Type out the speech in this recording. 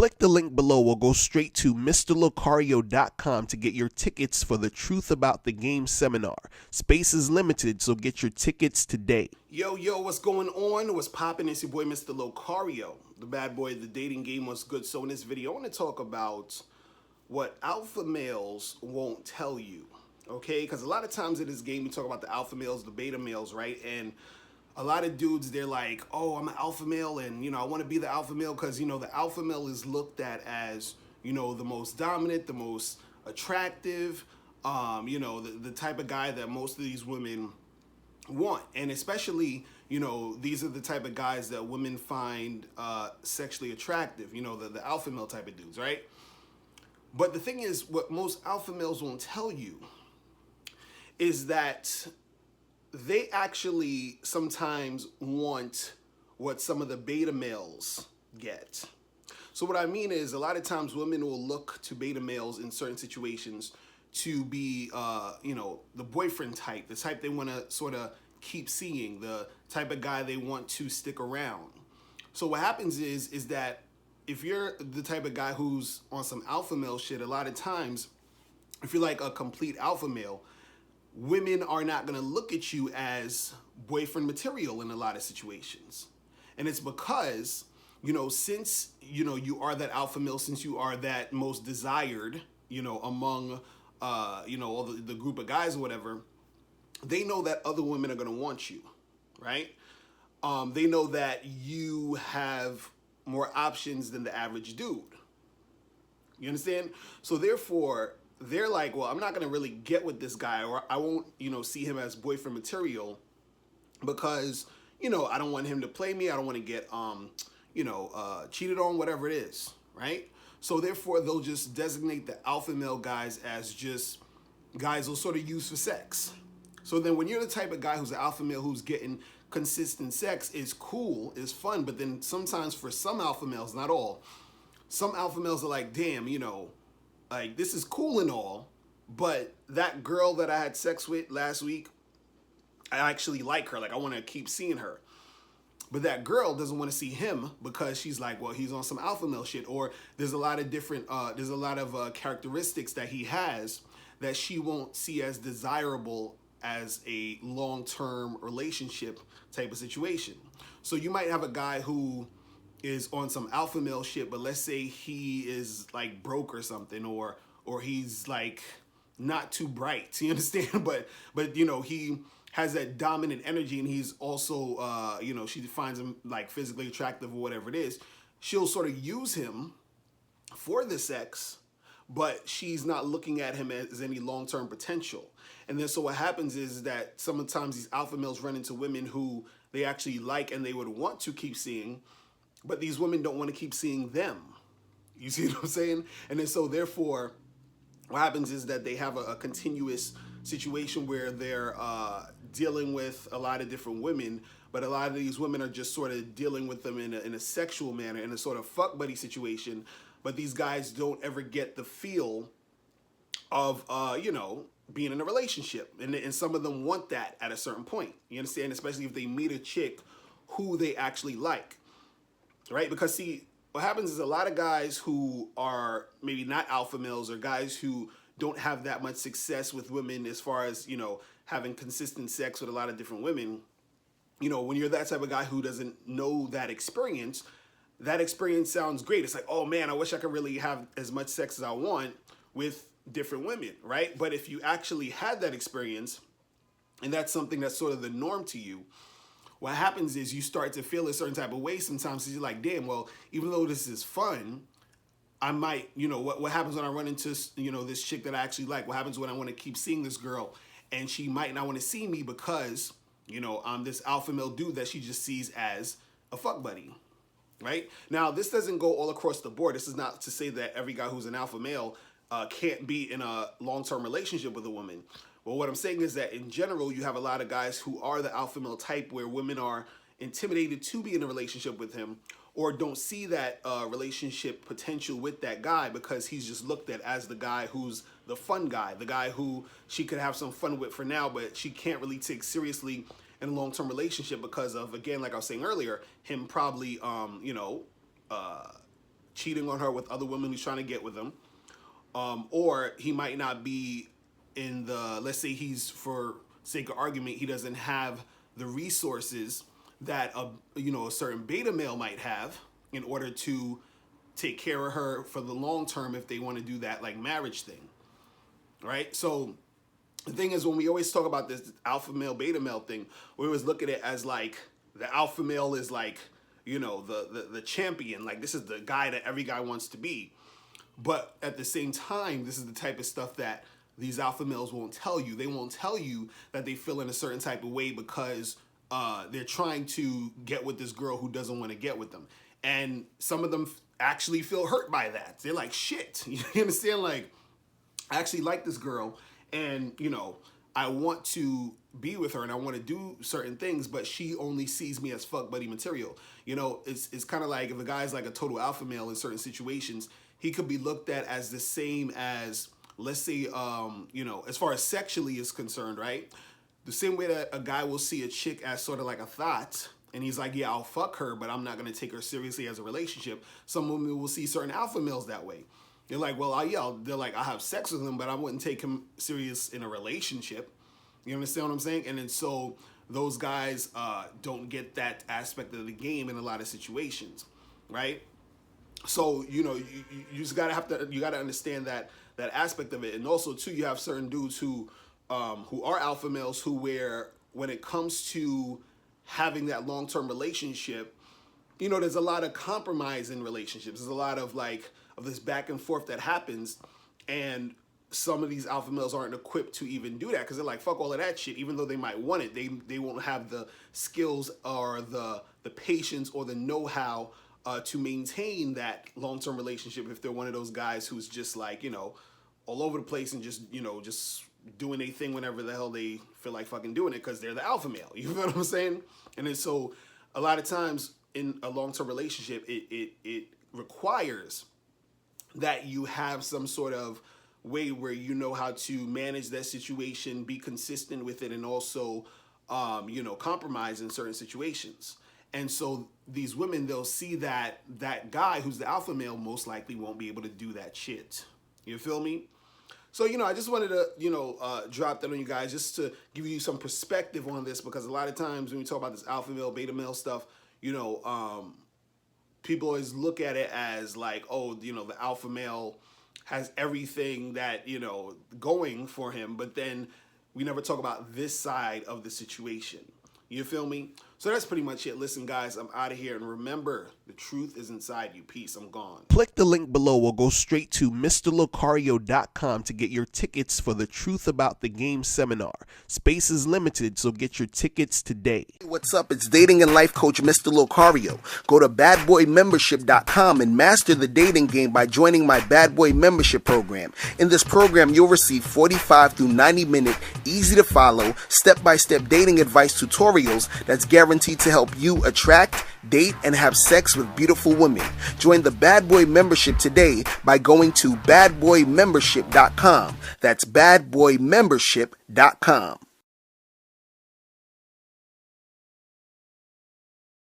Click the link below or go straight to MrLocario.com to get your tickets for the Truth About the Game seminar. Space is limited, so get your tickets today. Yo, what's going on? What's poppin'? It's your boy, Mr. Locario, the bad boy of the dating game. What's good? So in this video, I want to talk about what alpha males won't tell you, okay? Because a lot of times in this game, we talk about the alpha males, the beta males, right? And a lot of dudes, they're like, oh, I'm an alpha male, and, I want to be the alpha male because, the alpha male is looked at as, the most dominant, the most attractive, the type of guy that most of these women want. And especially, these are the type of guys that women find sexually attractive, the alpha male type of dudes, right? But the thing is, what most alpha males won't tell you is that they actually sometimes want what some of the beta males get. So what I mean is, a lot of times women will look to beta males in certain situations to be, the boyfriend type, the type they want to sort of keep seeing, the type of guy they want to stick around. So what happens is that if you're the type of guy who's on some alpha male shit, a lot of times, if you're like a complete alpha male, women are not going to look at you as boyfriend material in a lot of situations. And it's because, since, you are that alpha male, since you are that most desired, among, all the group of guys or whatever, they know that other women are going to want you, right? They know that you have more options than the average dude. You understand? So therefore, they're like, well, I'm not going to really get with this guy, or I won't, see him as boyfriend material because, I don't want him to play me. I don't want to get, cheated on, whatever it is, right? So therefore, they'll just designate the alpha male guys as just guys they'll sort of use for sex. So then when you're the type of guy who's an alpha male who's getting consistent sex, it's cool, it's fun, but then sometimes for some alpha males, not all, some alpha males are like, damn, like, this is cool and all, but that girl that I had sex with last week, I actually like her. Like, I want to keep seeing her. But that girl doesn't want to see him because she's like, well, he's on some alpha male shit. Or there's a lot of different, characteristics that he has that she won't see as desirable as a long-term relationship type of situation. So you might have a guy who is on some alpha male shit, but let's say he is like broke or something, or he's like not too bright, you understand? But he has that dominant energy, and he's also she finds him like physically attractive or whatever it is. She'll sort of use him for the sex, but she's not looking at him as any long-term potential. And then so what happens is that sometimes these alpha males run into women who they actually like and they would want to keep seeing, but these women don't want to keep seeing them. You see what I'm saying? And then so therefore, what happens is that they have a continuous situation where they're dealing with a lot of different women, but a lot of these women are just sort of dealing with them in a sexual manner, in a sort of fuck buddy situation. But these guys don't ever get the feel of, being in a relationship. And some of them want that at a certain point. You understand? Especially if they meet a chick who they actually like. Right? Because see, what happens is a lot of guys who are maybe not alpha males, or guys who don't have that much success with women as far as, having consistent sex with a lot of different women, when you're that type of guy who doesn't know that experience sounds great. It's like, oh man, I wish I could really have as much sex as I want with different women, right? But if you actually had that experience, and that's something that's sort of the norm to you, what happens is you start to feel a certain type of way sometimes. You're like, damn, well, even though this is fun, I might, what happens when I run into, this chick that I actually like? What happens when I want to keep seeing this girl and she might not want to see me because, I'm this alpha male dude that she just sees as a fuck buddy, right? Now, this doesn't go all across the board. This is not to say that every guy who's an alpha male can't be in a long-term relationship with a woman. Well, what I'm saying is that in general, you have a lot of guys who are the alpha male type where women are intimidated to be in a relationship with him, or don't see that relationship potential with that guy because he's just looked at as the guy who's the fun guy, the guy who she could have some fun with for now, but she can't really take seriously in a long-term relationship because of, again, like I was saying earlier, him probably, cheating on her with other women who's trying to get with him. Or he might not be in the, let's say he's, for sake of argument, he doesn't have the resources that a certain beta male might have in order to take care of her for the long term if they want to do that like marriage thing, right? So the thing is, when we always talk about this alpha male, beta male thing, we always look at it as like the alpha male is like, the champion, like this is the guy that every guy wants to be. But at the same time, this is the type of stuff that these alpha males won't tell you. They won't tell you that they feel in a certain type of way because they're trying to get with this girl who doesn't want to get with them. And some of them actually feel hurt by that. They're like, shit, you understand? Like, I actually like this girl and, I want to be with her and I want to do certain things, but she only sees me as fuck buddy material. It's kind of like if a guy's like a total alpha male in certain situations, he could be looked at as the same as, let's say, as far as sexually is concerned, right? The same way that a guy will see a chick as sort of like a thought, and he's like, yeah, I'll fuck her, but I'm not going to take her seriously as a relationship. Some women will see certain alpha males that way. They're like, well, they're like, I have sex with him, but I wouldn't take him serious in a relationship. You understand what I'm saying? And then so those guys don't get that aspect of the game in a lot of situations, right? So, you just gotta understand that aspect of it. And also too, you have certain dudes who are alpha males who when it comes to having that long-term relationship, there's a lot of compromise in relationships. There's a lot of this back and forth that happens, and some of these alpha males aren't equipped to even do that because they're like, fuck all of that shit. Even though they might want it, they won't have the skills or the patience or the know-how to maintain that long-term relationship if they're one of those guys who's just like, all over the place and just doing their thing whenever the hell they feel like fucking doing it because they're the alpha male. You know what I'm saying? And then so a lot of times in a long-term relationship, it requires that you have some sort of way where you know how to manage that situation, be consistent with it, and also, compromise in certain situations. And so these women, they'll see that guy who's the alpha male most likely won't be able to do that shit. You feel me? So, I just wanted to, drop that on you guys just to give you some perspective on this, because a lot of times when we talk about this alpha male, beta male stuff, people always look at it as like, oh, the alpha male has everything that, going for him, but then we never talk about this side of the situation. You feel me? So that's pretty much it. Listen, guys, I'm out of here. And remember, the truth is inside you. Peace. I'm gone. Click the link below or go straight to MrLocario.com to get your tickets for the Truth About the Game seminar. Space is limited, so get your tickets today. Hey, what's up? It's dating and life coach Mr. Locario. Go to badboymembership.com and master the dating game by joining my Bad Boy Membership program. In this program, you'll receive 45 through 90-minute, easy-to-follow, step-by-step dating advice tutorials that's guaranteed to help you attract, date, and have sex with beautiful women. Join the Bad Boy Membership today by going to badboymembership.com. That's badboymembership.com.